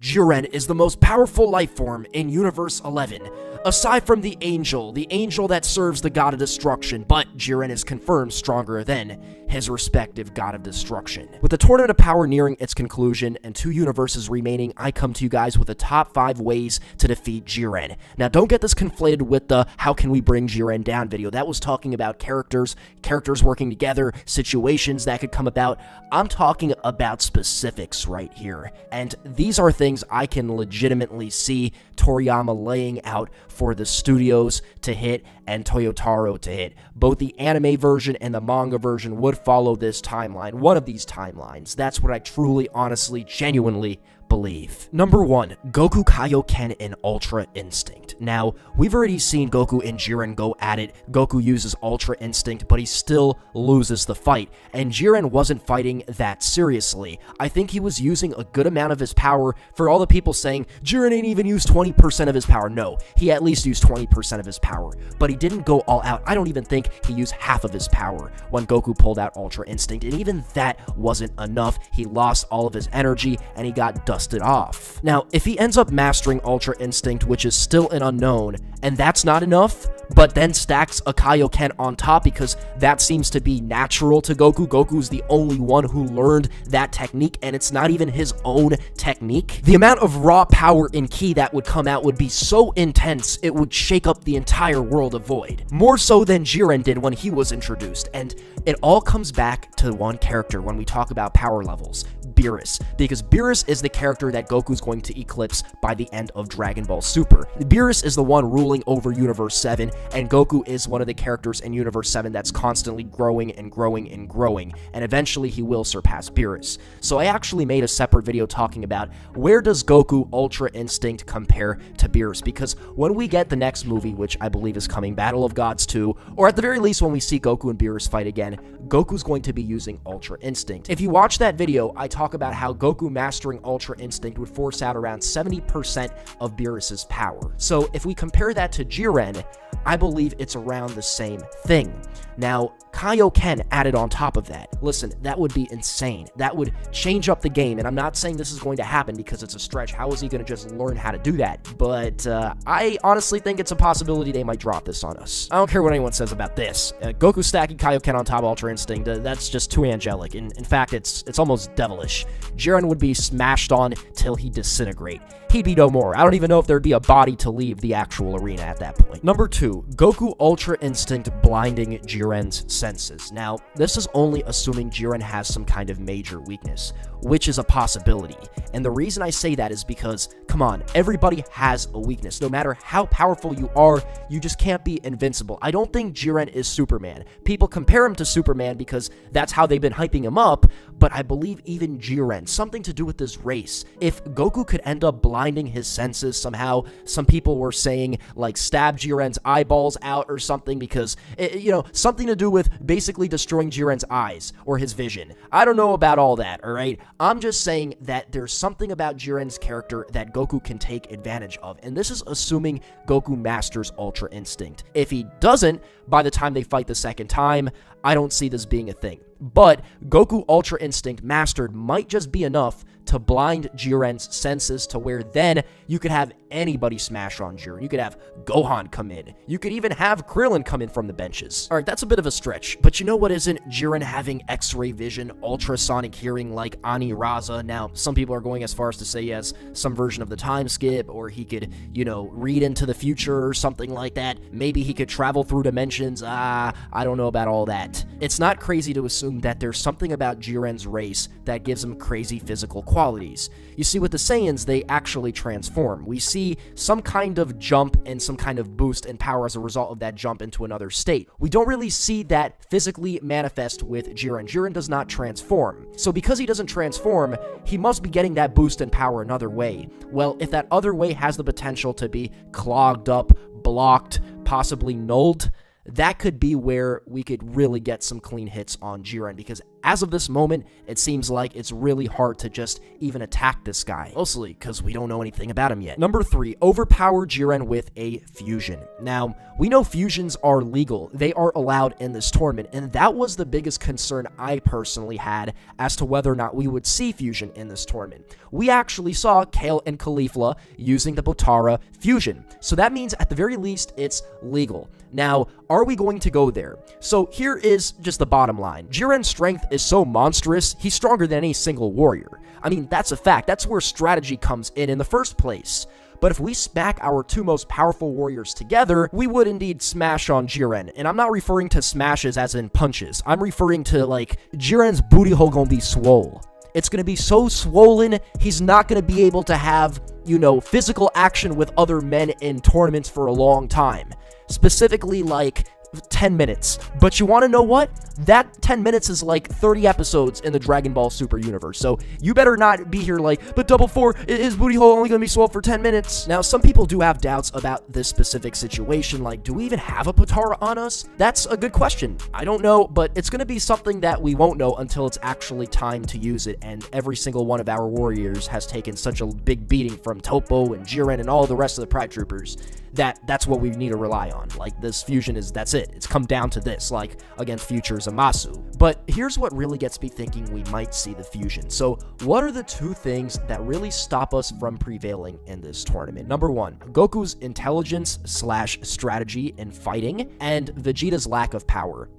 Jiren is the most powerful life form in Universe 11, aside from the angel that serves the god of destruction, but Jiren is confirmed stronger than his respective god of destruction. With the Tournament of Power nearing its conclusion and 2 universes remaining, I come to you guys with the top 5 ways to defeat Jiren. Now, don't get this conflated with the how can we bring Jiren down video. That was talking about characters working together, situations that could come about. I'm talking about specifics right here, and these are things I can legitimately see Toriyama laying out for the studios to hit and Toyotaro to hit. Both the anime version and the manga version would follow this timeline, one of these timelines. That's what I truly, honestly, genuinely believe. Number 1, Goku Kaioken and Ultra Instinct. Now, we've already seen Goku and Jiren go at it. Goku uses Ultra Instinct, but he still loses the fight, and Jiren wasn't fighting that seriously. I think he was using a good amount of his power. For all the people saying, Jiren ain't even used 20% of his power. No, he at least used 20% of his power, but he didn't go all out. I don't even think he used half of his power when Goku pulled out Ultra Instinct, and even that wasn't enough. He lost all of his energy, and he got dusted off. Now, if he ends up mastering Ultra Instinct, which is still an unknown, and that's not enough, but then stacks a Kaioken on top because that seems to be natural to Goku. Goku's the only one who learned that technique, and it's not even his own technique. The amount of raw power and ki that would come out would be so intense, it would shake up the entire world of Void. More so than Jiren did when he was introduced, and it all comes back to one character when we talk about power levels. Beerus, because Beerus is the character that Goku's going to eclipse by the end of Dragon Ball Super. Beerus is the one ruling over Universe 7, and Goku is one of the characters in Universe 7 that's constantly growing and growing and growing, and eventually he will surpass Beerus. So I actually made a separate video talking about where does Goku Ultra Instinct compare to Beerus, because when we get the next movie, which I believe is coming, Battle of Gods 2, or at the very least when we see Goku and Beerus fight again, Goku's going to be using Ultra Instinct. If you watch that video, I talk about how Goku mastering Ultra Instinct would force out around 70% of Beerus's power. So if we compare that to Jiren, I believe it's around the same thing. Now, Kaioken added on top of that. Listen, that would be insane. That would change up the game, and I'm not saying this is going to happen because it's a stretch. How is he going to just learn how to do that? But I honestly think it's a possibility they might drop this on us. I don't care what anyone says about this. Goku stacking Kaioken on top of Ultra Instinct, that's just too angelic. In fact, it's almost devilish. Jiren would be smashed on till he disintegrate. He'd be no more. I don't even know if there'd be a body to leave the actual arena at that point. Number 2, Goku Ultra Instinct blinding Jiren's senses. Now, this is only assuming Jiren has some kind of major weakness, which is a possibility. And the reason I say that is because, come on, everybody has a weakness. No matter how powerful you are, you just can't be invincible. I don't think Jiren is Superman. People compare him to Superman because that's how they've been hyping him up, but I believe even Jiren, something to do with this race. If Goku could end up blinding his senses somehow, some people were saying, like, stab Jiren's eyeballs out or something because, something to do with basically destroying Jiren's eyes or his vision. I don't know about all that, alright? I'm just saying that there's something about Jiren's character that Goku can take advantage of, and this is assuming Goku masters Ultra Instinct. If he doesn't, by the time they fight the second time, I don't see this being a thing. But Goku Ultra Instinct mastered might just be enough to blind Jiren's senses to where then you could have anybody smash on Jiren. You could have Gohan come in. You could even have Krillin come in from the benches. Alright, that's a bit of a stretch, but you know what isn't Jiren having X-ray vision, ultrasonic hearing like Ani Raza? Now, some people are going as far as to say he has some version of the time skip, or he could, read into the future or something like that. Maybe he could travel through dimensions. I don't know about all that. It's not crazy to assume that there's something about Jiren's race that gives him crazy physical qualities. You see, with the Saiyans, they actually transform. We see some kind of jump and some kind of boost in power as a result of that jump into another state. We don't really see that physically manifest with Jiren. Jiren does not transform. So because he doesn't transform, he must be getting that boost in power another way. Well, if that other way has the potential to be clogged up, blocked, possibly nulled, that could be where we could really get some clean hits on Jiren, because as of this moment, it seems like it's really hard to just even attack this guy, mostly because we don't know anything about him yet. Number 3, overpower Jiren with a fusion. Now, we know fusions are legal. They are allowed in this tournament, and that was the biggest concern I personally had as to whether or not we would see fusion in this tournament. We actually saw Kale and Caulifla using the Potara fusion, so that means at the very least it's legal. Now, are we going to go there? So here is just the bottom line. Jiren's strength is so monstrous, he's stronger than any single warrior. I mean, that's a fact. That's where strategy comes in the first place. But if we smack our 2 most powerful warriors together, we would indeed smash on Jiren. And I'm not referring to smashes as in punches. I'm referring to, like, Jiren's booty hole gonna be swole. It's gonna be so swollen, he's not gonna be able to have, you know, physical action with other men in tournaments for a long time. Specifically, like, 10 minutes. But you want to know what? That 10 minutes is like 30 episodes in the Dragon Ball Super universe. So you better not be here like, but Double 4, is booty hole only going to be swole for 10 minutes? Now, some people do have doubts about this specific situation. Like, do we even have a Potara on us? That's a good question. I don't know, but it's going to be something that we won't know until it's actually time to use it. And every single one of our warriors has taken such a big beating from Toppo and Jiren and all the rest of the Pride Troopers that's what we need to rely on. Like, this fusion that's it. It's come down to this, like, against Future Zamasu. But here's what really gets me thinking we might see the fusion. So, what are the 2 things that really stop us from prevailing in this tournament? Number 1, Goku's intelligence/strategy in fighting, and Vegeta's lack of power.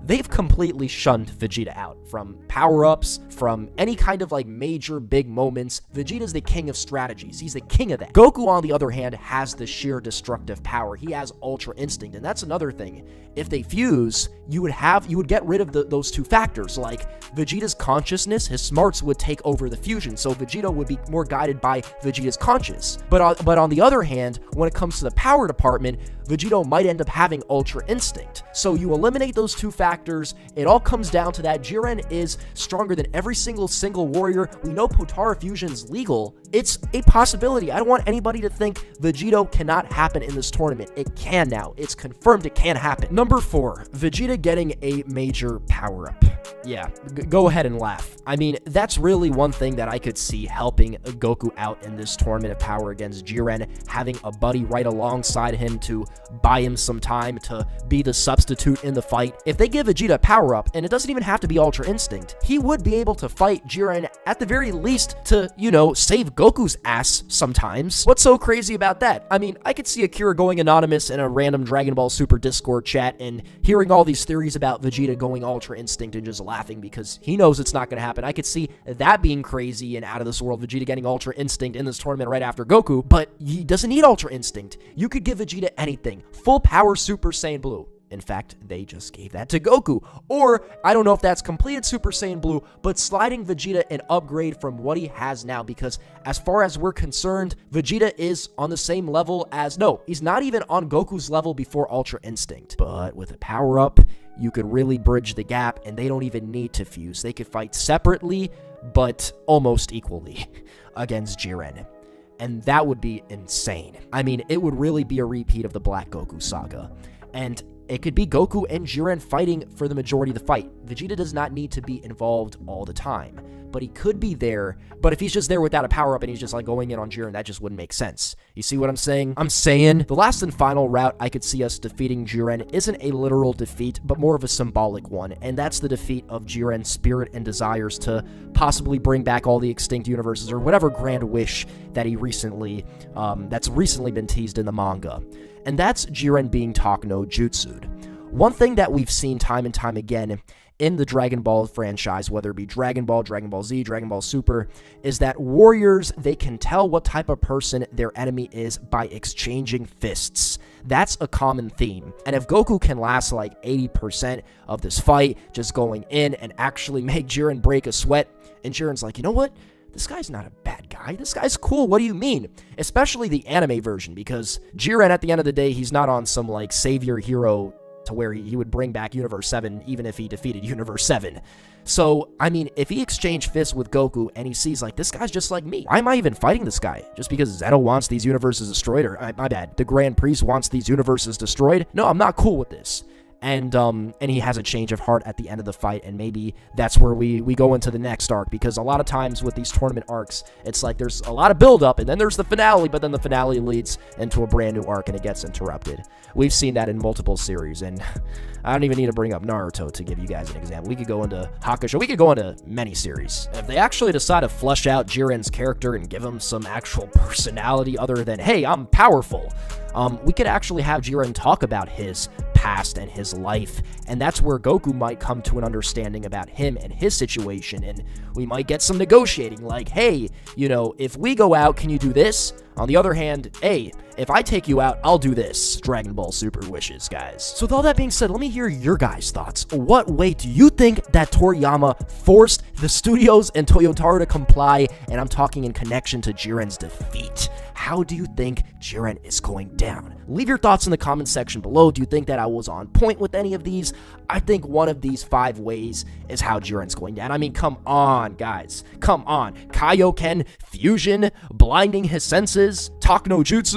They've completely shunned Vegeta out from power-ups, from any kind of, like, major big moments. Vegeta's the king of strategies. He's the king of that. Goku, on the other hand, has the sheer destructive power. He has Ultra Instinct, and that's another thing. If they fuse, you would get rid of those 2 factors. Like, Vegeta's consciousness, his smarts would take over the fusion, so Vegeta would be more guided by Vegeta's conscious. But on the other hand, when it comes to the power department, Vegeta might end up having Ultra Instinct. So you eliminate those 2 factors, it all comes down to that Jiren is stronger than every single warrior. We know Potara fusion's legal. It's a possibility. I don't want anybody to think Vegeta cannot happen in this tournament. It can now. It's confirmed it can happen. Number 4, Vegeta getting a major power-up. Yeah, go ahead and laugh. I mean, that's really one thing that I could see helping Goku out in this tournament of power against Jiren, having a buddy right alongside him to buy him some time to be the substitute in the fight. If they give Vegeta a power-up, and it doesn't even have to be Ultra Instinct, he would be able to fight Jiren at the very least to, you know, save Goku's ass sometimes. What's so crazy about that? I mean, I could see Akira going anonymous in a random Dragon Ball Super Discord chat and hearing all these theories about Vegeta going Ultra Instinct and just laughing because he knows it's not going to happen. I could see that being crazy and out of this world, Vegeta getting Ultra Instinct in this tournament right after Goku, but he doesn't need Ultra Instinct. You could give Vegeta anything. Full power Super Saiyan Blue. In fact, they just gave that to Goku. Or, I don't know if that's completed Super Saiyan Blue, but sliding Vegeta an upgrade from what he has now, because as far as we're concerned, Vegeta is on the same level as, no, he's not even on Goku's level before Ultra Instinct. But with a power-up, you could really bridge the gap, and they don't even need to fuse. They could fight separately, but almost equally against Jiren. And that would be insane. I mean, it would really be a repeat of the Black Goku saga. And it could be Goku and Jiren fighting for the majority of the fight. Vegeta does not need to be involved all the time, but he could be there. But if he's just there without a power-up and he's just like going in on Jiren, that just wouldn't make sense. You see what I'm saying? I'm saying the last and final route I could see us defeating Jiren isn't a literal defeat, but more of a symbolic one, and that's the defeat of Jiren's spirit and desires to possibly bring back all the extinct universes or whatever grand wish that he that's recently been teased in the manga. And that's Jiren being Talk no Jutsu'd. One thing that we've seen time and time again in the Dragon Ball franchise, whether it be Dragon Ball, Dragon Ball Z, Dragon Ball Super, is that warriors, they can tell what type of person their enemy is by exchanging fists. That's a common theme. And if Goku can last like 80% of this fight, just going in and actually make Jiren break a sweat, and Jiren's like, you know what? This guy's not a bad guy. This guy's cool. What do you mean? Especially the anime version, because Jiren, at the end of the day, he's not on some, like, savior hero to where he would bring back Universe 7, even if he defeated Universe 7. So, I mean, if he exchanged fists with Goku and he sees, like, this guy's just like me, why am I even fighting this guy? Just because Zeno wants these universes destroyed? Or, my bad, the Grand Priest wants these universes destroyed? No, I'm not cool with this. and he has a change of heart at the end of the fight, and maybe that's where we go into the next arc, because a lot of times with these tournament arcs, it's like there's a lot of build-up, and then there's the finale, but then the finale leads into a brand new arc, and it gets interrupted. We've seen that in multiple series, and I don't even need to bring up Naruto to give you guys an example. We could go into Hakusho. We could go into many series. If they actually decide to flesh out Jiren's character and give him some actual personality other than, hey, I'm powerful, we could actually have Jiren talk about his past and his life, and that's where Goku might come to an understanding about him and his situation, and we might get some negotiating, like, hey, you know, if we go out, can you do this? On the other hand, hey, if I take you out, I'll do this. Dragon Ball Super wishes, guys. So with all that being said, let me hear your guys' thoughts. What way do you think that Toriyama forced the studios and Toyotaro to comply? And I'm talking in connection to Jiren's defeat. How do you think Jiren is going down? Leave your thoughts in the comment section below. Do you think that I was on point with any of these? I think one of these 5 ways is how Jiren's going down. I mean, come on, guys. Come on. Kaioken, fusion, blinding his senses, talk no jutsu.